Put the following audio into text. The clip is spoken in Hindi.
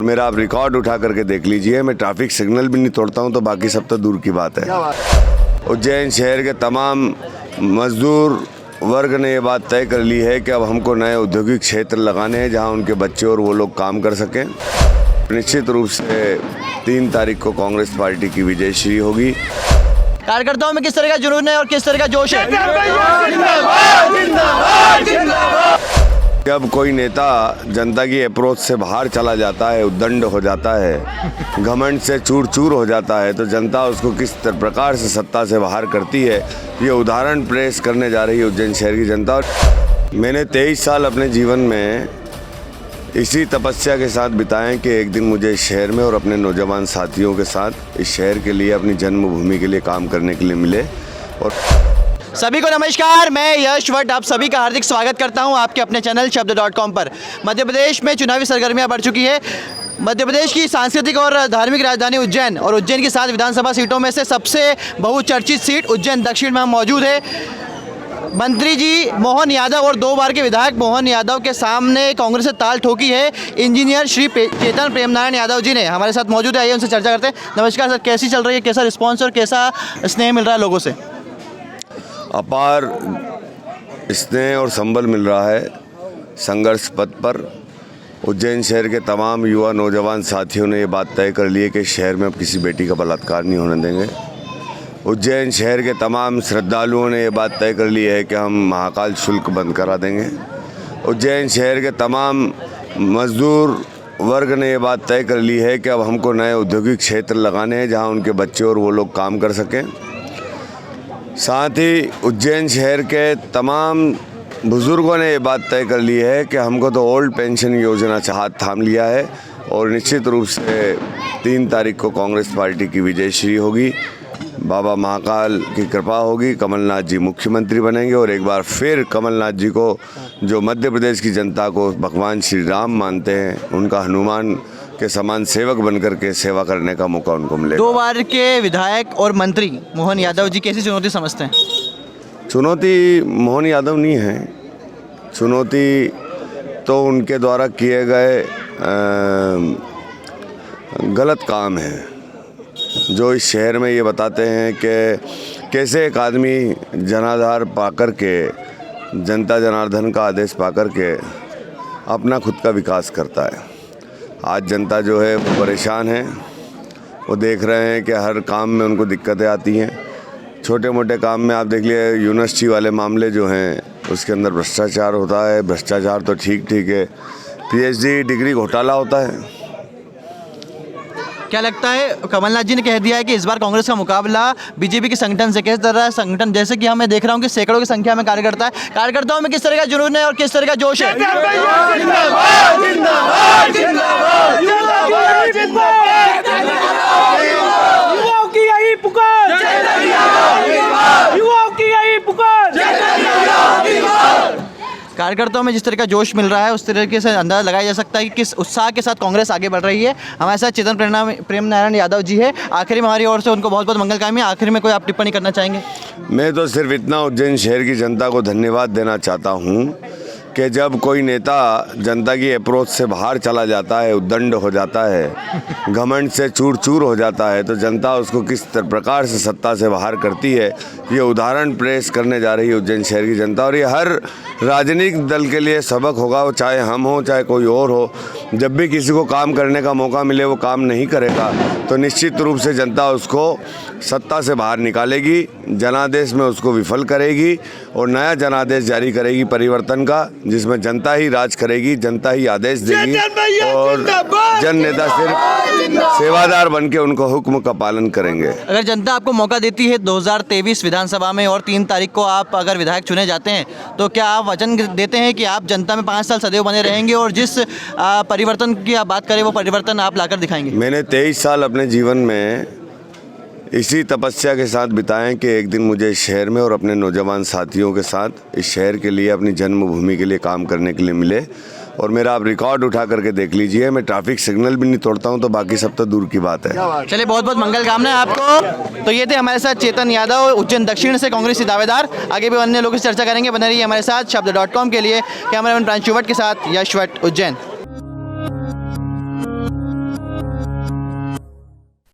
मेरा आप रिकॉर्ड उठा करके देख लीजिए, मैं ट्रैफिक सिग्नल भी नहीं तोड़ता हूं, तो बाकी सब तो दूर की बात है। उज्जैन शहर के तमाम मजदूर वर्ग ने ये बात तय कर ली है कि अब हमको नए औद्योगिक क्षेत्र लगाने हैं जहां उनके बच्चे और वो लोग काम कर सकें। निश्चित रूप से 3 तारीख को कांग्रेस पार्टी की विजयश्री होगी। कार्यकर्ताओं में किस तरह का जुनून है और किस तरह का जोश है? जब कोई नेता जनता की अप्रोच से बाहर चला जाता है, उद्दंड हो जाता है, घमंड से चूर चूर हो जाता है, तो जनता उसको किस प्रकार से सत्ता से बाहर करती है, ये उदाहरण पेश करने जा रही है उज्जैन शहर की जनता। और मैंने 23 साल अपने जीवन में इसी तपस्या के साथ बिताएं कि एक दिन मुझे इस शहर में और अपने नौजवान साथियों के साथ इस शहर के लिए, अपनी जन्मभूमि के लिए काम करने के लिए मिले। और सभी को नमस्कार, मैं यश भट्ट आप सभी का हार्दिक स्वागत करता हूं आपके अपने चैनल शब्द.com पर। मध्य प्रदेश में चुनावी सरगर्मियां बढ़ चुकी है। मध्य प्रदेश की सांस्कृतिक और धार्मिक राजधानी उज्जैन और उज्जैन की 7 विधानसभा सीटों में से सबसे बहुचर्चित सीट उज्जैन दक्षिण में मौजूद है। मंत्री जी मोहन यादव और 2 बार के विधायक मोहन यादव के सामने कांग्रेस से ताल ठोकी है इंजीनियर श्री चेतन प्रेमनारायण यादव जी ने हमारे साथ मौजूद है। आइए उनसे चर्चा करते हैं। नमस्कार सर, कैसी चल रही है, कैसा रिस्पॉन्स और कैसा स्नेह मिल रहा है लोगों से? अपार स्नेह और संबल मिल रहा है। संघर्ष पथ पर उज्जैन शहर के तमाम युवा नौजवान साथियों ने ये बात तय कर ली है कि शहर में अब किसी बेटी का बलात्कार नहीं होने देंगे। उज्जैन शहर के तमाम श्रद्धालुओं ने ये बात तय कर ली है कि हम महाकाल शुल्क बंद करा देंगे। उज्जैन शहर के तमाम मजदूर वर्ग ने ये बात तय कर ली है कि अब हमको नए औद्योगिक क्षेत्र लगाने हैं जहां उनके बच्चे और वो लोग काम कर सकें। साथ ही उज्जैन शहर के तमाम बुज़ुर्गों ने ये बात तय कर ली है कि हमको तो ओल्ड पेंशन योजना से हाथ थाम लिया है और निश्चित रूप से 3 तारीख को कांग्रेस पार्टी की विजयश्री होगी। बाबा महाकाल की कृपा होगी, कमलनाथ जी मुख्यमंत्री बनेंगे और एक बार फिर कमलनाथ जी को, जो मध्य प्रदेश की जनता को भगवान श्री राम मानते हैं, उनका हनुमान के समान सेवक बनकर के सेवा करने का मौका उनको मिलेगा। 2 बार के विधायक और मंत्री मोहन यादव जी कैसी चुनौती समझते हैं? चुनौती मोहन यादव नहीं है, चुनौती तो उनके द्वारा किए गए गलत काम है, जो इस शहर में ये बताते हैं कि कैसे एक आदमी जनाधार पाकर के, जनता जनार्दन का आदेश पाकर के अपना खुद का विकास करता है। आज जनता जो है वो परेशान है, वो देख रहे हैं कि हर काम में उनको दिक्कतें आती हैं। छोटे मोटे काम में आप देख लिए, यूनिवर्सिटी वाले मामले जो हैं उसके अंदर भ्रष्टाचार होता है। भ्रष्टाचार तो ठीक है, PhD डिग्री घोटाला होता है। क्या लगता है, कमलनाथ जी ने कह दिया है कि इस बार कांग्रेस का मुकाबला बीजेपी के संगठन से, किस तरह संगठन, जैसे कि मैं देख रहा हूं कि सैकड़ों की संख्या में कार्यकर्ता है, कार्यकर्ताओं में किस तरह का जुनून है और किस तरह का जोश है? युवाओं की यही पुकार, युवाओं की यही पुकार। कार्यकर्ताओं में जिस तरह का जोश मिल रहा है उस तरीके से अंदाजा लगाया जा सकता है कि किस उत्साह के साथ कांग्रेस आगे बढ़ रही है। हमारे साथ चेतन प्रेमनारायण यादव जी है। आखिरी में हमारी ओर से उनको बहुत बहुत मंगलकामनाएं। आखिर में कोई आप टिप्पणी करना चाहेंगे? मैं तो सिर्फ इतना उज्जैन शहर की जनता को धन्यवाद देना चाहता हूं कि जब कोई नेता जनता की अप्रोच से बाहर चला जाता है, उद्दंड हो जाता है, घमंड से चूर चूर हो जाता है, तो जनता उसको किस प्रकार से सत्ता से बाहर करती है, ये उदाहरण पेश करने जा रही है उज्जैन शहर की जनता। और ये हर राजनीतिक दल के लिए सबक होगा, वो चाहे हम हो चाहे कोई और हो। जब भी किसी को काम करने का मौका मिले वो काम नहीं करेगा तो निश्चित रूप से जनता उसको सत्ता से बाहर निकालेगी, जनादेश में उसको विफल करेगी और नया जनादेश जारी करेगी परिवर्तन का, जिसमें जनता ही राज करेगी, जनता ही आदेश देगी और जन नेता सिर्फ सेवादार बनके उनको हुक्म का पालन करेंगे। अगर जनता आपको मौका देती है 2023 विधानसभा में और 3 तारीख को आप अगर विधायक चुने जाते हैं, तो क्या आप वचन देते हैं कि आप जनता में 5 साल सदैव बने रहेंगे और जिस परिवर्तन की आप बात करें वो परिवर्तन आप लाकर दिखाएंगे? मैंने 23 साल अपने जीवन में इसी तपस्या के साथ बिताएं कि एक दिन मुझे इस शहर में और अपने नौजवान साथियों के साथ इस शहर के लिए, अपनी जन्मभूमि के लिए काम करने के लिए मिले। और मेरा आप रिकॉर्ड उठा करके देख लीजिए, मैं ट्रैफिक सिग्नल भी नहीं तोड़ता हूं, तो बाकी सब तो दूर की बात है। चलिए, बहुत बहुत मंगलकामनाएं आपको। तो ये थे हमारे साथ चेतन यादव, उज्जैन दक्षिण से कांग्रेसी दावेदार। आगे भी अन्य लोगों से चर्चा करेंगे। बने रहिए हमारे साथ शब्द.com के लिए। कैमरामैन प्रांशु भट्ट के साथ यश भट्ट, उज्जैन।